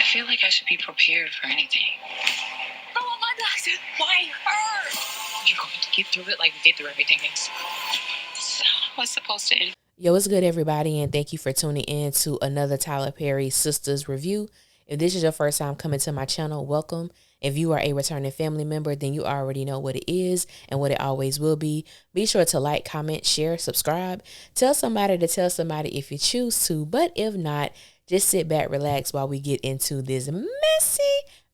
I feel like I should be prepared for anything. Oh my God, why her? You're going to get through it like we get through everything else. So, what's supposed to end? Yo, what's good, everybody, and thank you for tuning in to another Tyler Perry Sistas review. If this is your first time coming to my channel, welcome. If you are a returning family member, then you already know what it is and what it always will be. Be sure to like, comment, share, subscribe. Tell somebody to tell somebody if you choose to, but if not, just sit back, relax while we get into this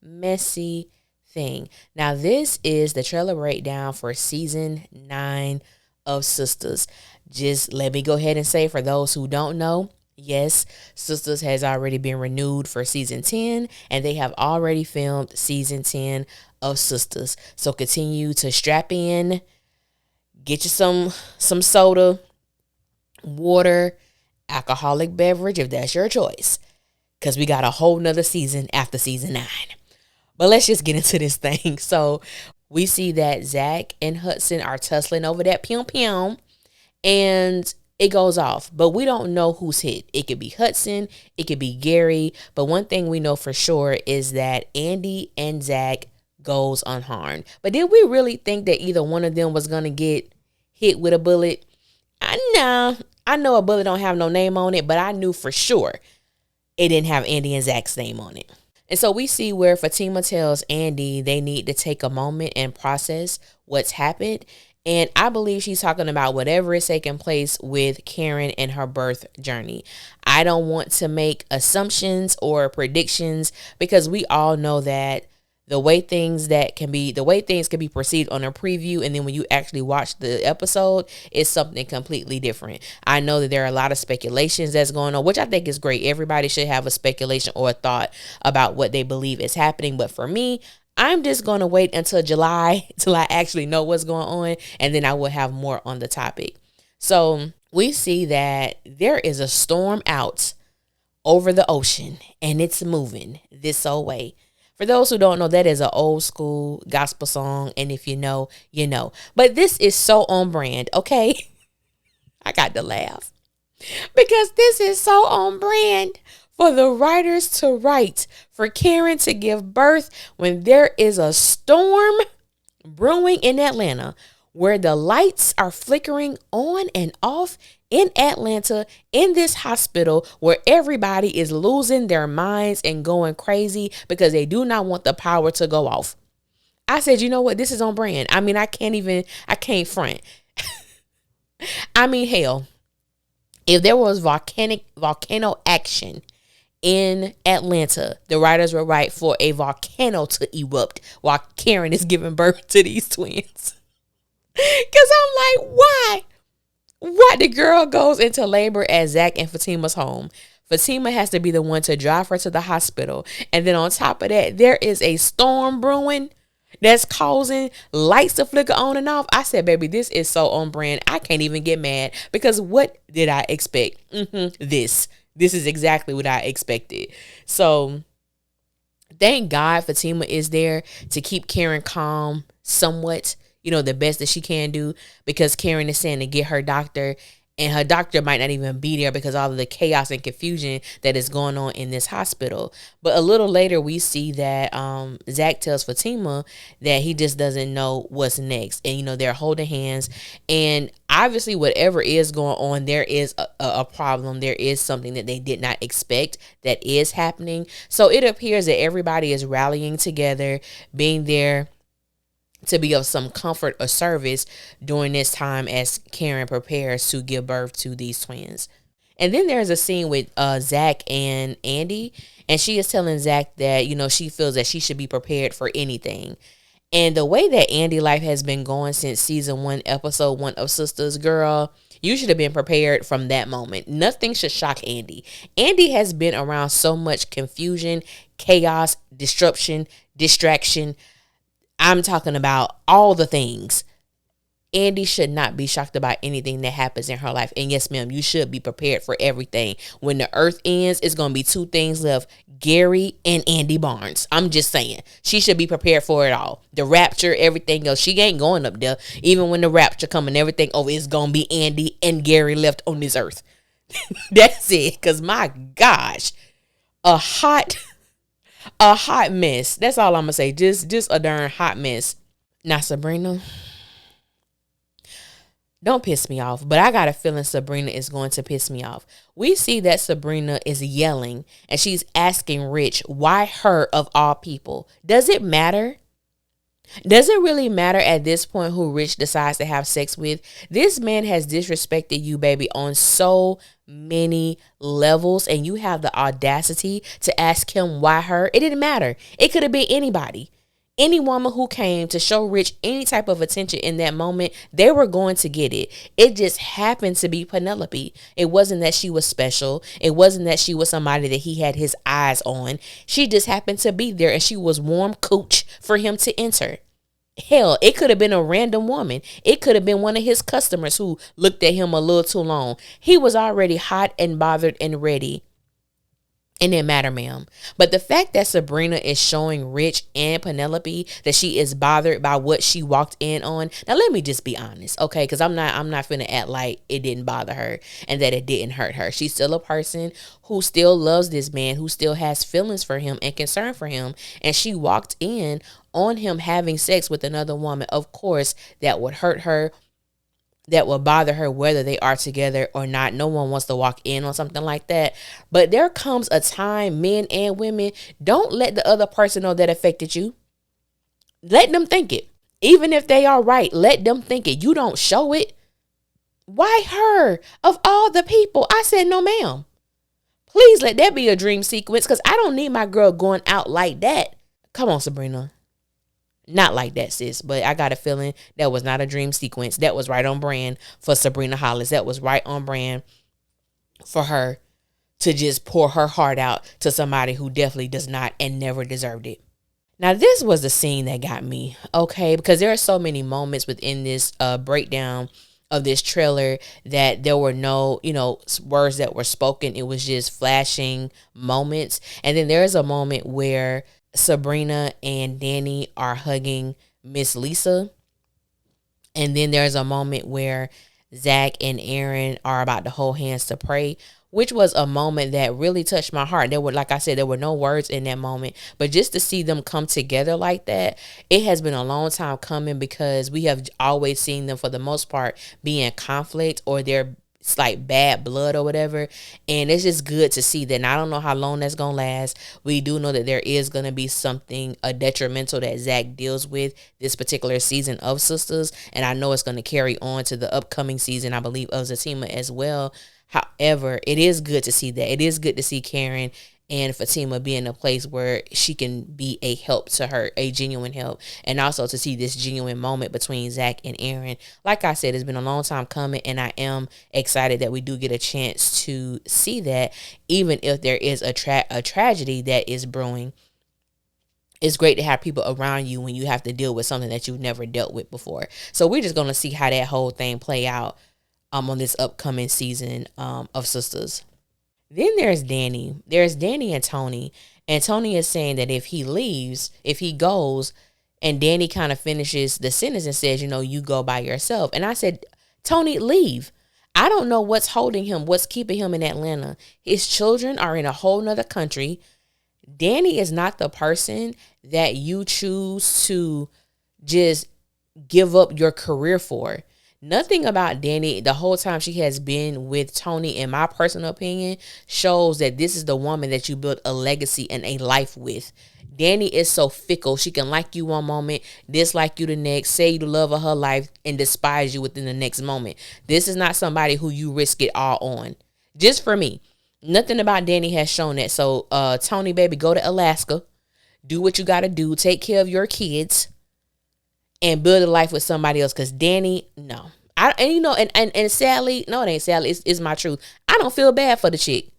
messy thing. Now, this is the trailer breakdown for season 9 of Sistas. Just let me go ahead and say, for those who don't know, yes, Sistas has already been renewed for season 10, and they have already filmed season 10 of Sistas. So continue to strap in, get you some soda, water, alcoholic beverage if that's your choice, because we got a whole nother season after season 9. But let's just get into this thing. So we see that Zach and Hudson are tussling over that pium, and it goes off. But we don't know who's hit. It could be Hudson. It could be Gary. But one thing we know for sure is that Andy and Zach goes unharmed. But did we really think that either one of them was going to get hit with a bullet? I know a bullet don't have no name on it, but I knew for sure it didn't have Andy and Zach's name on it. And so we see where Fatima tells Andy they need to take a moment and process what's happened. And I believe she's talking about whatever is taking place with Karen and her birth journey. I don't want to make assumptions or predictions, because we all know that the way things can be perceived on a preview, and then when you actually watch the episode, is something completely different. I know that there are a lot of speculations that's going on, which I think is great. Everybody should have a speculation or a thought about what they believe is happening. But for me, I'm just going to wait until July till I actually know what's going on, and then I will have more on the topic. So we see that there is a storm out over the ocean, and it's moving this way. For those who don't know, that is an old school gospel song, and if you know, you know. But this is so on brand, okay? I got to laugh, because this is so on brand for the writers to write, for Karen to give birth when there is a storm brewing in Atlanta, where the lights are flickering on and off in Atlanta, in this hospital where everybody is losing their minds and going crazy because they do not want the power to go off. I said, you know what? This is on brand. I mean, I can't front. I mean, hell, if there was volcano action in Atlanta, the writers would write for a volcano to erupt while Karen is giving birth to these twins. Because I'm like, why? The girl goes into labor at Zach and Fatima's home. Fatima has to be the one to drive her to the hospital. And then on top of that, there is a storm brewing that's causing lights to flicker on and off. I said, baby, this is so on brand. I can't even get mad, because what did I expect? This is exactly what I expected. So thank God Fatima is there to keep Karen calm somewhat, the best that she can do, because Karen is saying to get her doctor, and her doctor might not even be there because all of the chaos and confusion that is going on in this hospital. But a little later, we see that Zach tells Fatima that he just doesn't know what's next. And, they're holding hands. And obviously, whatever is going on, there is a problem. There is something that they did not expect that is happening. So it appears that everybody is rallying together, being there to be of some comfort or service during this time as Karen prepares to give birth to these twins. And then there's a scene with Zach and Andy, and she is telling Zach that, she feels that she should be prepared for anything. And the way that Andy life has been going since season 1, episode 1 of Sistas, girl, you should have been prepared from that moment. Nothing should shock Andy. Andy has been around so much confusion, chaos, disruption, distraction. I'm talking about all the things. Andy should not be shocked about anything that happens in her life. And yes, ma'am, you should be prepared for everything. When the earth ends, it's going to be 2 things left: Gary and Andy Barnes. I'm just saying. She should be prepared for it all. The rapture, everything else. She ain't going up there. Even when the rapture come and everything over, it's going to be Andy and Gary left on this earth. That's it. Because my gosh, a hot A hot mess. That's all I'm gonna say. Just a darn hot mess. Now, Sabrina, don't piss me off, but I got a feeling Sabrina is going to piss me off. We see that Sabrina is yelling and she's asking Rich, why her of all people? Does it matter? Does it really matter at this point who Rich decides to have sex with? This man has disrespected you, baby, on so many levels, and you have the audacity to ask him why her. It didn't matter. It could have been anybody. Any woman who came to show Rich any type of attention in that moment, they were going to get it. It just happened to be Penelope. It wasn't that she was special. It wasn't that she was somebody that he had his eyes on. She just happened to be there and she was warm cooch for him to enter. Hell, it could have been a random woman. It could have been one of his customers who looked at him a little too long. He was already hot and bothered and ready. It didn't matter, ma'am. But the fact that Sabrina is showing Rich and Penelope that she is bothered by what she walked in on. Now, let me just be honest, okay? Because I'm not finna act like it didn't bother her and that it didn't hurt her. She's still a person who still loves this man, who still has feelings for him and concern for him. And she walked in on him having sex with another woman. Of course, that would hurt her. That will bother her whether they are together or not. No one wants to walk in on something like that. But there comes a time, men and women, don't let the other person know that affected you. Let them think it. Even if they are right, let them think it. You don't show it. Why her? Of all the people? I said, no, ma'am. Please let that be a dream sequence, because I don't need my girl going out like that. Come on, Sabrina. Not like that, sis, but I got a feeling that was not a dream sequence. That was right on brand for Sabrina Hollis. That was right on brand for her to just pour her heart out to somebody who definitely does not and never deserved it. Now, this was the scene that got me, okay, because there are so many moments within this breakdown of this trailer that there were no, words that were spoken. It was just flashing moments. And then there's a moment where Sabrina and Danny are hugging Miss Lisa. And then there's a moment where Zach and Aaron are about to hold hands to pray, which was a moment that really touched my heart. There were, like I said, there were no words in that moment, but just to see them come together like that, it has been a long time coming, because we have always seen them for the most part be in conflict, or they're like bad blood or whatever. And it's just good to see that. And I don't know how long that's gonna last. We do know that there is gonna be something detrimental that Zach deals with this particular season of Sistas, and I know it's gonna carry on to the upcoming season, I believe, of Zatima as well. However, it is good to see that. It is good to see Karen and Fatima be in a place where she can be a help to her, a genuine help. And also to see this genuine moment between Zach and Aaron. Like I said, it's been a long time coming, and I am excited that we do get a chance to see that, even if there is a tragedy that is brewing. It's great to have people around you when you have to deal with something that you've never dealt with before. So we're just going to see how that whole thing play out on this upcoming season of Sistas. Then there's Danny. There's Danny and Tony. And Tony is saying that if he leaves, if he goes, and Danny kind of finishes the sentence and says, you go by yourself. And I said, Tony, leave. I don't know what's holding him, what's keeping him in Atlanta. His children are in a whole nother country. Danny is not the person that you choose to just give up your career for. Nothing about Danny the whole time she has been with Tony, in my personal opinion, shows that this is the woman that you built a legacy and a life with. Danny is so fickle. She can like you one moment, dislike you the next, say you the love of her life, and despise you within the next moment. This is not somebody who you risk it all on. Just for me. Nothing about Danny has shown that. So, Tony, baby, go to Alaska. Do what you got to do. Take care of your kids. And build a life with somebody else, because Danny, no. And sadly, no, it ain't sadly, it's my truth. I don't feel bad for the chick.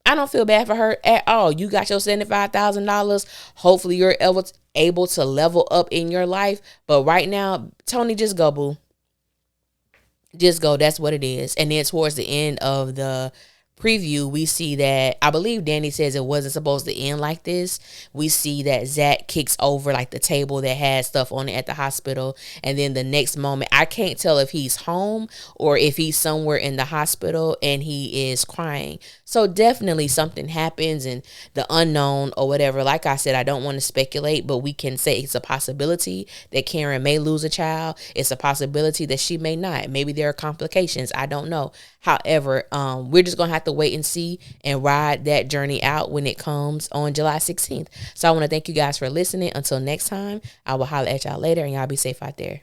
I don't feel bad for her at all. You got your $75,000. Hopefully you're able to level up in your life. But right now, Tony, just go, boo. Just go. That's what it is. And then towards the end of the preview, we see that, I believe Danny says it wasn't supposed to end like this. We see that Zach kicks over like the table that has stuff on it at the hospital, and then the next moment, I can't tell if he's home or if he's somewhere in the hospital and he is crying. So definitely something happens and the unknown or whatever. Like I said, I don't want to speculate, but we can say it's a possibility that Karen may lose a child. It's a possibility that she may not. Maybe there are complications. I don't know. However, we're just going to have to wait and see and ride that journey out when it comes on July 16th. So I want to thank you guys for listening. Until next time, I will holler at y'all later, and y'all be safe out there.